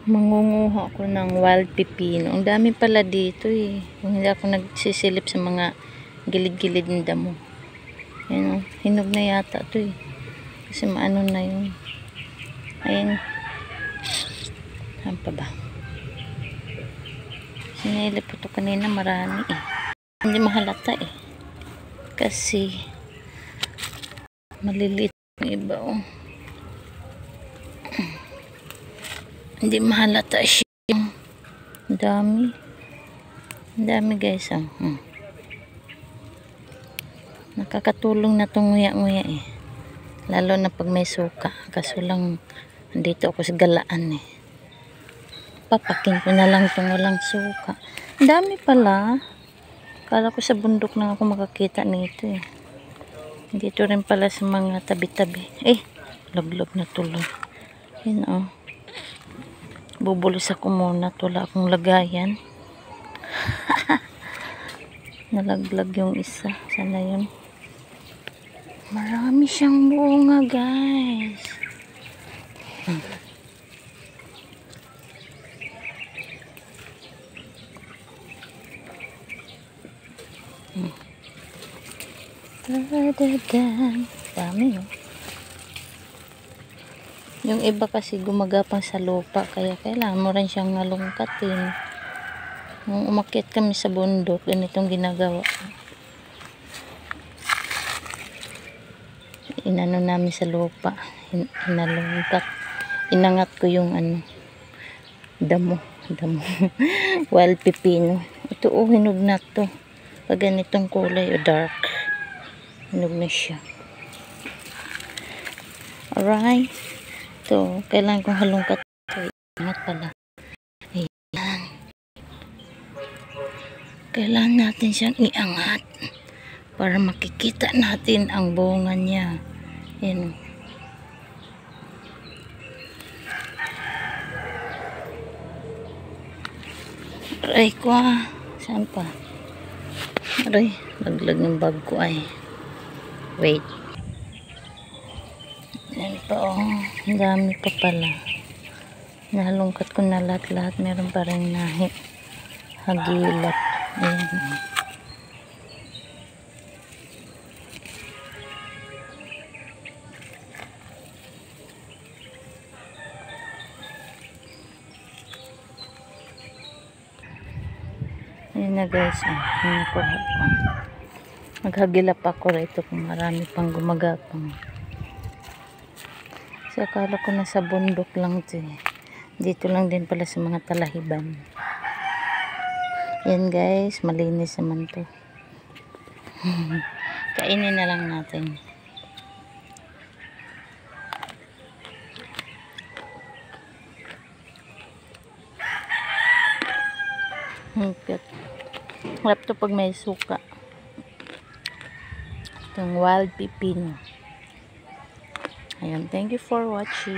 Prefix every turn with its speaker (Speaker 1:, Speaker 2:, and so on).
Speaker 1: Mangunguha ako ng wild pipino. Ang dami pala dito eh. Kung hindi ako nagsisilip sa mga gilid-gilid ng damo. Ayan o, hinog na yata ito eh. Kasi maano na yun. Ayan. Saan pa ba? Sinilip ko ito kanina, marami eh. Hindi mahalata eh. Kasi maliliit yung iba oh. Hindi mahalata siya. Ang dami. Ang dami guys oh. Nakakatulong na itong nguya-nguya eh. Lalo na pag may suka. Kaso lang dito ako sa galaan eh. Papakin ko na lang itong walang suka. Ang dami pala. Kala ko sa bundok na ako makakita nito eh. Dito rin pala sa mga tabi-tabi. Eh, laglag na tuloy. Yun oh. Bubulis ako muna. Wala akong lagayan. Nalaglag yung isa. Sana yun. Marami siyang bunga guys. Dami no. Yung iba kasi gumagapang sa lupa, kaya kailangan mo rin siyang nalungkatin. Nung umakyat kami sa bundok, ganitong ginagawa. Inano namin sa lupa, inalungkat. Inangat ko yung ano, damo. Wild pipino. Ito oh, hinog na to. Pag ganitong kulay o dark, hinog na siya. Alright. Ito, kailangan kong halungkat ito. Ingat pala. Ayan. Kailangan natin siyang iangat para makikita natin ang bunga niya. Ayan. Aray ko ah. Saan pa? Aray, laglag ng bag ko ay. Wait. Yan pa oh. Ang dami pa pala. Nalungkat ko na lahat-lahat. Meron pa rin hagilap. Ayan. Ayan na guys. Maghagilap ako rito kung marami pang gumagapang. So akala ko nasa bundok lang ito eh. Dito lang din pala sa mga talahiban. Yan guys, malinis naman to. Kainin na lang natin. Harap to pag may suka. Itong wild pipino. Ayan, thank you for watching.